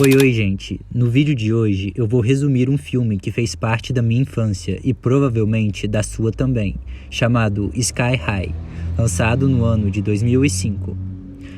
Oi, gente! No vídeo de hoje eu vou resumir um filme que fez parte da minha infância e provavelmente da sua também, chamado Sky High, lançado no ano de 2005.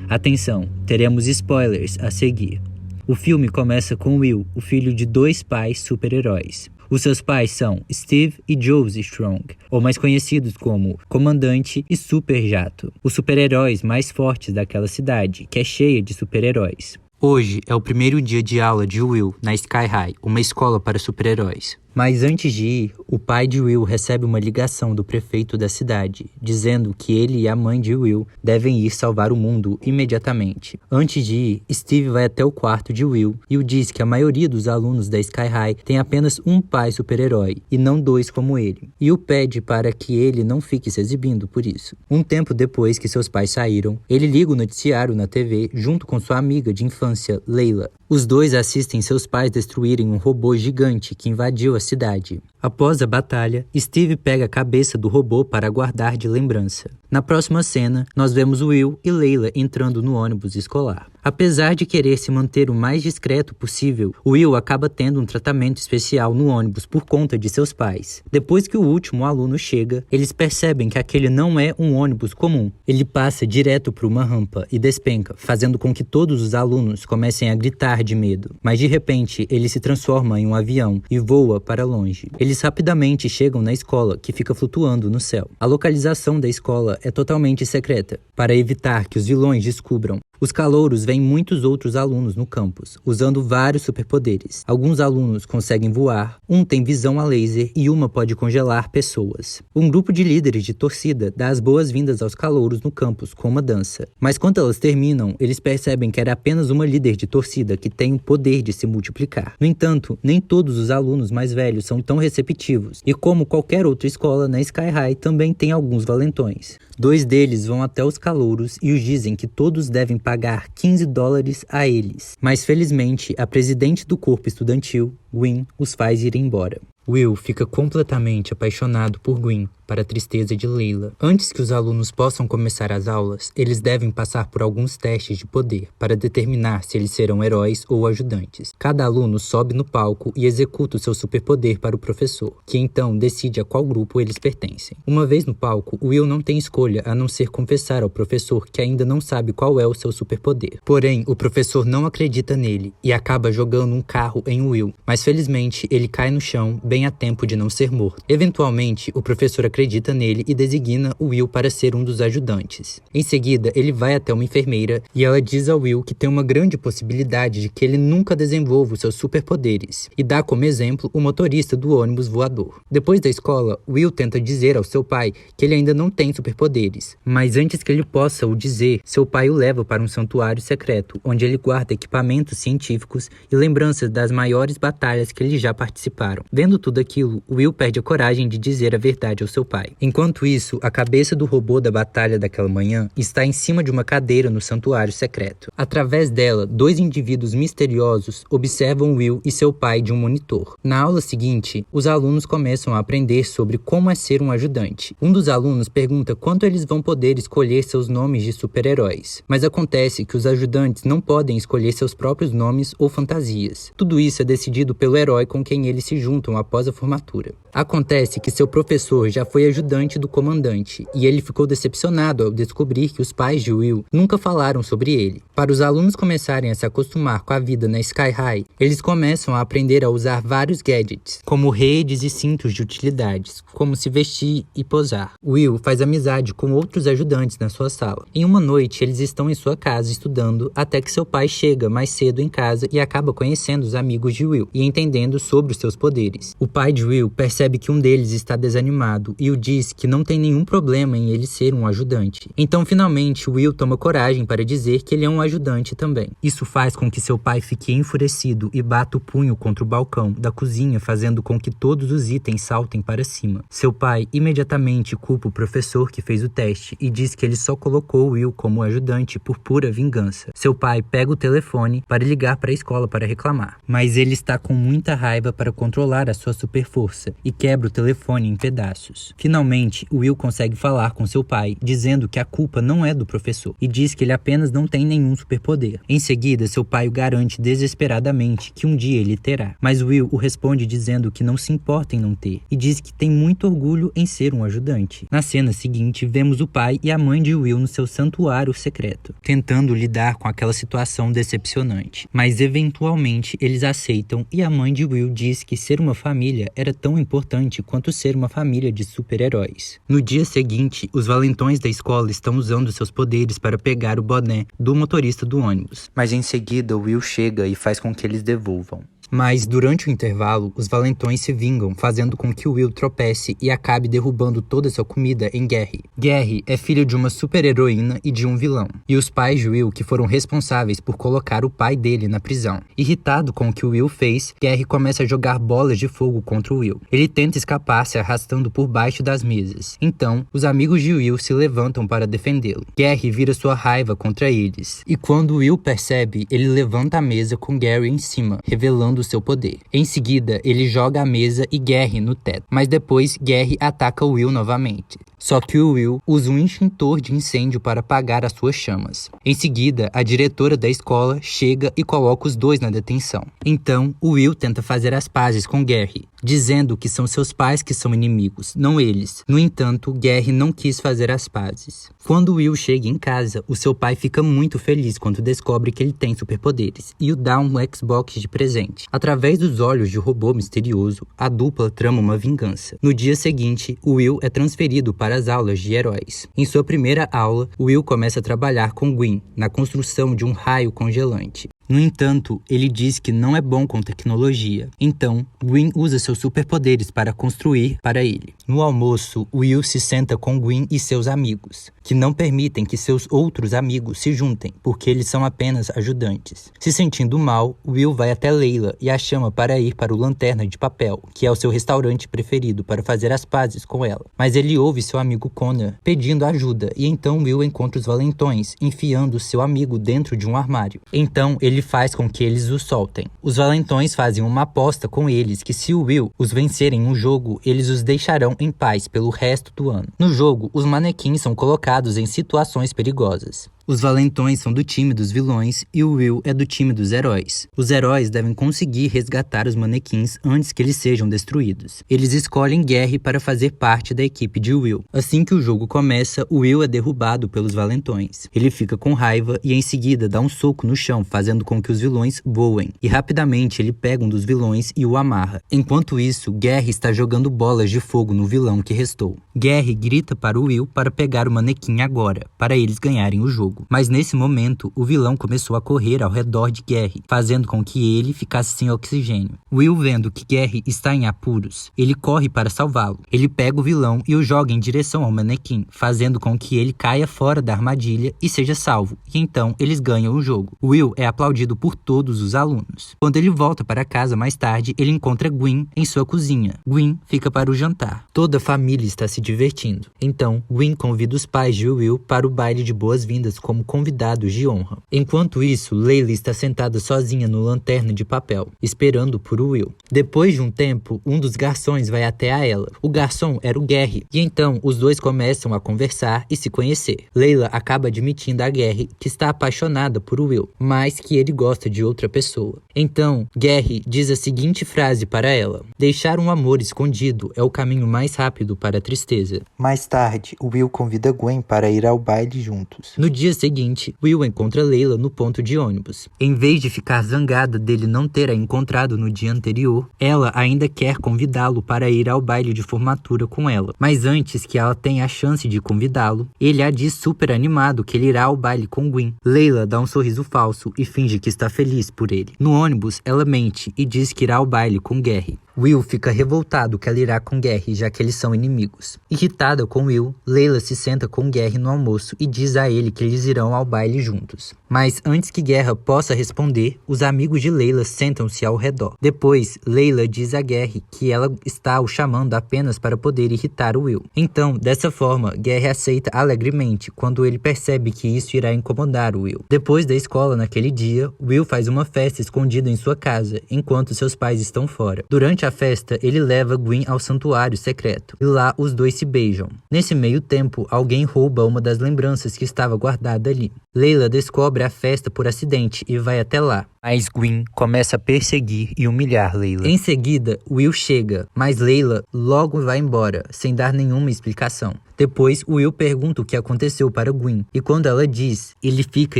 Atenção, teremos spoilers a seguir. O filme começa com Will, o filho de dois pais super-heróis. Os seus pais são Steve e Josie Strong, ou mais conhecidos como Comandante e Super Jato, os super-heróis mais fortes daquela cidade, que é cheia de super-heróis. Hoje é o primeiro dia de aula de Will na Sky High, uma escola para super-heróis. Mas antes de ir, o pai de Will recebe uma ligação do prefeito da cidade, dizendo que ele e a mãe de Will devem ir salvar o mundo imediatamente. Antes de ir, Steve vai até o quarto de Will e o diz que a maioria dos alunos da Sky High tem apenas um pai super-herói, e não dois como ele. E o pede para que ele não fique se exibindo por isso. Um tempo depois que seus pais saíram, ele liga o noticiário na TV junto com sua amiga de infância, Layla. Os dois assistem seus pais destruírem um robô gigante que invadiu a cidade. Após a batalha, Steve pega a cabeça do robô para guardar de lembrança. Na próxima cena, nós vemos Will e Layla entrando no ônibus escolar. Apesar de querer se manter o mais discreto possível, Will acaba tendo um tratamento especial no ônibus por conta de seus pais. Depois que o último aluno chega, eles percebem que aquele não é um ônibus comum. Ele passa direto por uma rampa e despenca, fazendo com que todos os alunos comecem a gritar de medo. Mas de repente, ele se transforma em um avião e voa para longe. Eles rapidamente chegam na escola, que fica flutuando no céu. A localização da escola é totalmente secreta, para evitar que os vilões descubram. Os calouros veem muitos outros alunos no campus, usando vários superpoderes. Alguns alunos conseguem voar, um tem visão a laser e uma pode congelar pessoas. Um grupo de líderes de torcida dá as boas-vindas aos calouros no campus com uma dança. Mas quando elas terminam, eles percebem que era apenas uma líder de torcida que tem o poder de se multiplicar. No entanto, nem todos os alunos mais velhos são tão receptivos, e como qualquer outra escola na Sky High também tem alguns valentões. Dois deles vão até os calouros e os dizem que todos devem pagar $15 a eles. Mas felizmente, a presidente do corpo estudantil, Gwen, os faz ir embora. Will fica completamente apaixonado por Gwen, para a tristeza de Layla. Antes que os alunos possam começar as aulas, eles devem passar por alguns testes de poder, para determinar se eles serão heróis ou ajudantes. Cada aluno sobe no palco e executa o seu superpoder para o professor, que então decide a qual grupo eles pertencem. Uma vez no palco, Will não tem escolha a não ser confessar ao professor que ainda não sabe qual é o seu superpoder. Porém, o professor não acredita nele e acaba jogando um carro em Will, mas felizmente ele cai no chão bem a tempo de não ser morto. Eventualmente, o professor acredita nele e designa o Will para ser um dos ajudantes. Em seguida, ele vai até uma enfermeira e ela diz ao Will que tem uma grande possibilidade de que ele nunca desenvolva os seus superpoderes, e dá como exemplo o motorista do ônibus voador. Depois da escola, Will tenta dizer ao seu pai que ele ainda não tem superpoderes, mas antes que ele possa o dizer, seu pai o leva para um santuário secreto, onde ele guarda equipamentos científicos e lembranças das maiores batalhas que eles já participaram. Vendo tudo aquilo, Will perde a coragem de dizer a verdade ao seu pai. Enquanto isso, a cabeça do robô da batalha daquela manhã está em cima de uma cadeira no santuário secreto. Através dela, dois indivíduos misteriosos observam Will e seu pai de um monitor. Na aula seguinte, os alunos começam a aprender sobre como é ser um ajudante. Um dos alunos pergunta quanto eles vão poder escolher seus nomes de super-heróis, mas acontece que os ajudantes não podem escolher seus próprios nomes ou fantasias. Tudo isso é decidido pelo herói com quem eles se juntam após a formatura. Acontece que seu professor já foi ajudante do comandante, e ele ficou decepcionado ao descobrir que os pais de Will nunca falaram sobre ele. Para os alunos começarem a se acostumar com a vida na Sky High, eles começam a aprender a usar vários gadgets, como redes e cintos de utilidades, como se vestir e posar. Will faz amizade com outros ajudantes na sua sala. Em uma noite, eles estão em sua casa estudando, até que seu pai chega mais cedo em casa e acaba conhecendo os amigos de Will e entendendo sobre os seus poderes. O pai de Will percebe que um deles está desanimado e o diz que não tem nenhum problema em ele ser um ajudante. Então, finalmente, Will toma coragem para dizer que ele é um ajudante também. Isso faz com que seu pai fique enfurecido e bata o punho contra o balcão da cozinha, fazendo com que todos os itens saltem para cima. Seu pai imediatamente culpa o professor que fez o teste e diz que ele só colocou Will como ajudante por pura vingança. Seu pai pega o telefone para ligar para a escola para reclamar, mas ele está com muita raiva para controlar a sua super força e quebra o telefone em pedaços. anos. Finalmente, Will consegue falar com seu pai, dizendo que a culpa não é do professor, e diz que ele apenas não tem nenhum superpoder. Em seguida, seu pai o garante desesperadamente que um dia ele terá, mas Will o responde dizendo que não se importa em não ter, e diz que tem muito orgulho em ser um ajudante. Na cena seguinte, vemos o pai e a mãe de Will no seu santuário secreto, tentando lidar com aquela situação decepcionante. Mas eventualmente eles aceitam e a mãe de Will diz que ser uma família era tão importante quanto ser uma família de super-heróis. No dia seguinte, os valentões da escola estão usando seus poderes para pegar o boné do motorista do ônibus, mas em seguida Will chega e faz com que eles devolvam. Mas, durante o intervalo, os valentões se vingam, fazendo com que Will tropece e acabe derrubando toda sua comida em Gary. Gary é filha de uma super-heroína e de um vilão, e os pais de Will que foram responsáveis por colocar o pai dele na prisão. Irritado com o que Will fez, Gary começa a jogar bolas de fogo contra Will. Ele tenta escapar se arrastando por baixo das mesas. Então, os amigos de Will se levantam para defendê-lo. Gary vira sua raiva contra eles, e quando Will percebe, ele levanta a mesa com Gary em cima, revelando seu poder. Em seguida, ele joga a mesa e Gary no teto, mas depois Gary ataca Will novamente. Só que o Will usa um extintor de incêndio para apagar as suas chamas. Em seguida, a diretora da escola chega e coloca os dois na detenção. Então, o Will tenta fazer as pazes com Gary, dizendo que são seus pais que são inimigos, não eles. No entanto, Gary não quis fazer as pazes. Quando Will chega em casa, o seu pai fica muito feliz quando descobre que ele tem superpoderes e o dá um Xbox de presente. Através dos olhos de um robô misterioso, a dupla trama uma vingança. No dia seguinte, o Will é transferido para as aulas de heróis. Em sua primeira aula, Will começa a trabalhar com Gwen na construção de um raio congelante. No entanto, ele diz que não é bom com tecnologia. Então, Gwen usa seus superpoderes para construir para ele. No almoço, Will se senta com Gwen e seus amigos, que não permitem que seus outros amigos se juntem, porque eles são apenas ajudantes. Se sentindo mal, Will vai até Layla e a chama para ir para o Lanterna de Papel, que é o seu restaurante preferido, para fazer as pazes com ela. Mas ele ouve seu amigo Connor pedindo ajuda, e então Will encontra os valentões, enfiando seu amigo dentro de um armário. Então, ele faz com que eles o soltem. Os valentões fazem uma aposta com eles que se o Will os vencerem no jogo, eles os deixarão em paz pelo resto do ano. No jogo, os manequins são colocados em situações perigosas. Os valentões são do time dos vilões e o Will é do time dos heróis. Os heróis devem conseguir resgatar os manequins antes que eles sejam destruídos. Eles escolhem Gary para fazer parte da equipe de Will. Assim que o jogo começa, o Will é derrubado pelos valentões. Ele fica com raiva e em seguida dá um soco no chão, fazendo com que os vilões voem. E rapidamente ele pega um dos vilões e o amarra. Enquanto isso, Gary está jogando bolas de fogo no vilão que restou. Gary grita para o Will para pegar o manequim agora, para eles ganharem o jogo. Mas nesse momento, o vilão começou a correr ao redor de Gary, fazendo com que ele ficasse sem oxigênio. Will, vendo que Gary está em apuros, ele corre para salvá-lo. Ele pega o vilão e o joga em direção ao manequim, fazendo com que ele caia fora da armadilha e seja salvo, e então eles ganham o jogo. Will é aplaudido por todos os alunos. Quando ele volta para casa mais tarde, ele encontra Gwen em sua cozinha. Gwen fica para o jantar. Toda a família está se divertindo. Então, Gwen convida os pais de Will para o baile de boas-vindas como convidados de honra. Enquanto isso, Layla está sentada sozinha no Lanterna de Papel, esperando por Will. Depois de um tempo, um dos garçons vai até a ela. O garçom era o Gary, e então os dois começam a conversar e se conhecer. Layla acaba admitindo a Gary que está apaixonada por Will, mas que ele gosta de outra pessoa. Então, Gary diz a seguinte frase para ela: deixar um amor escondido é o caminho mais rápido para a tristeza. Mais tarde, Will convida Gwen para ir ao baile juntos. No dia seguinte, Will encontra Layla no ponto de ônibus. Em vez de ficar zangada dele não ter a encontrado no dia anterior, ela ainda quer convidá-lo para ir ao baile de formatura com ela. Mas antes que ela tenha a chance de convidá-lo, ele a diz super animado que ele irá ao baile com Gwen. Layla dá um sorriso falso e finge que está feliz por ele. No ônibus, ela mente e diz que irá ao baile com Gary. Will fica revoltado que ela irá com Gary, já que eles são inimigos. Irritada com Will, Layla se senta com Gary no almoço e diz a ele que eles irão ao baile juntos. Mas antes que Guerra possa responder, os amigos de Layla sentam-se ao redor. Depois, Layla diz a Gary que ela está o chamando apenas para poder irritar o Will. Então, dessa forma, Gary aceita alegremente quando ele percebe que isso irá incomodar o Will. Depois da escola naquele dia, Will faz uma festa escondida em sua casa, enquanto seus pais estão fora. Durante Durante a festa, ele leva Gwen ao santuário secreto, e lá os dois se beijam. Nesse meio tempo, alguém rouba uma das lembranças que estava guardada ali. Layla descobre a festa por acidente e vai até lá. Mas Gwen começa a perseguir e humilhar Layla. Em seguida, Will chega, mas Layla logo vai embora, sem dar nenhuma explicação. Depois, Will pergunta o que aconteceu para Gwen, e quando ela diz, ele fica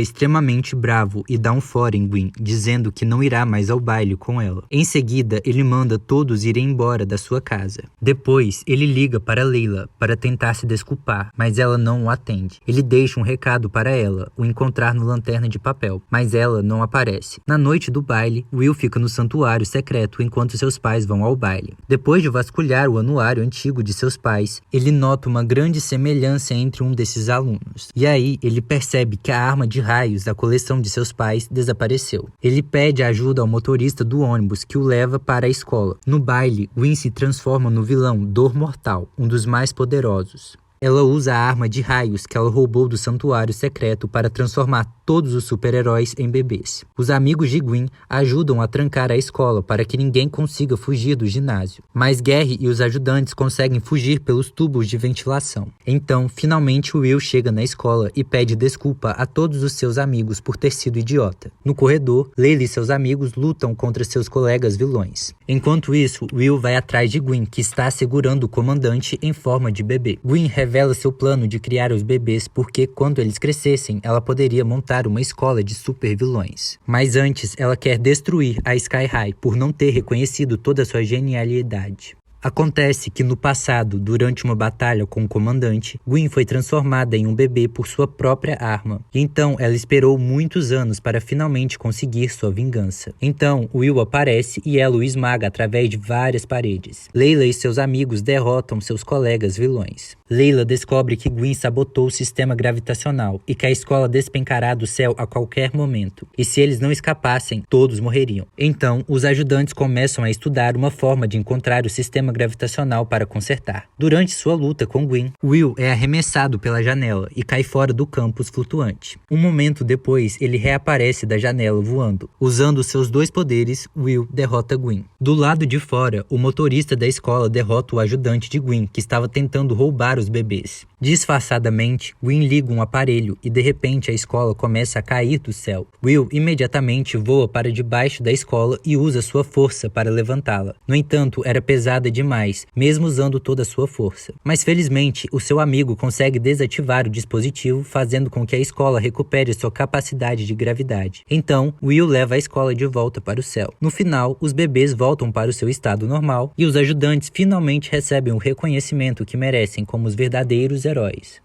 extremamente bravo e dá um fora em Gwen, dizendo que não irá mais ao baile com ela. Em seguida, ele manda todos irem embora da sua casa. Depois, ele liga para Layla para tentar se desculpar, mas ela não o atende. Ele deixa um recado para ela, o encontrar no Lanterna de Papel, mas ela não aparece. Na noite do baile, Will fica no santuário secreto enquanto seus pais vão ao baile. Depois de vasculhar o anuário antigo de seus pais, ele nota uma grande semelhança entre um desses alunos. E aí, ele percebe que a arma de raios da coleção de seus pais desapareceu. Ele pede ajuda ao motorista do ônibus que o leva para a escola. No baile, Gwen se transforma no vilão Dor Mortal, um dos mais poderosos. Ela usa a arma de raios que ela roubou do santuário secreto para transformar todos os super-heróis em bebês. Os amigos de Gwen ajudam a trancar a escola para que ninguém consiga fugir do ginásio. Mas Gary e os ajudantes conseguem fugir pelos tubos de ventilação. Então, finalmente Will chega na escola e pede desculpa a todos os seus amigos por ter sido idiota. No corredor, Layla e seus amigos lutam contra seus colegas vilões. Enquanto isso, Will vai atrás de Gwen, que está segurando o comandante em forma de bebê. Gwen revela seu plano de criar os bebês porque, quando eles crescessem, ela poderia montar uma escola de super vilões. Mas antes, ela quer destruir a Sky High por não ter reconhecido toda sua genialidade. Acontece que no passado, durante uma batalha com o comandante, Gwen foi transformada em um bebê por sua própria arma. E então ela esperou muitos anos para finalmente conseguir sua vingança. Então Will aparece e ela o esmaga através de várias paredes. Layla e seus amigos derrotam seus colegas vilões. Layla descobre que Gwen sabotou o sistema gravitacional e que a escola despencará do céu a qualquer momento. E se eles não escapassem, todos morreriam. Então os ajudantes começam a estudar uma forma de encontrar o sistema gravitacional para consertar. Durante sua luta com Gwen, Will é arremessado pela janela e cai fora do campus flutuante. Um momento depois, ele reaparece da janela voando. Usando seus dois poderes, Will derrota Gwen. Do lado de fora, o motorista da escola derrota o ajudante de Gwen, que estava tentando roubar os bebês. Disfarçadamente, Gwen liga um aparelho e de repente a escola começa a cair do céu. Will imediatamente voa para debaixo da escola e usa sua força para levantá-la. No entanto, era pesada demais, mesmo usando toda a sua força. Mas felizmente, o seu amigo consegue desativar o dispositivo, fazendo com que a escola recupere sua capacidade de gravidade. Então, Will leva a escola de volta para o céu. No final, os bebês voltam para o seu estado normal e os ajudantes finalmente recebem o reconhecimento que merecem como os verdadeiros heróis.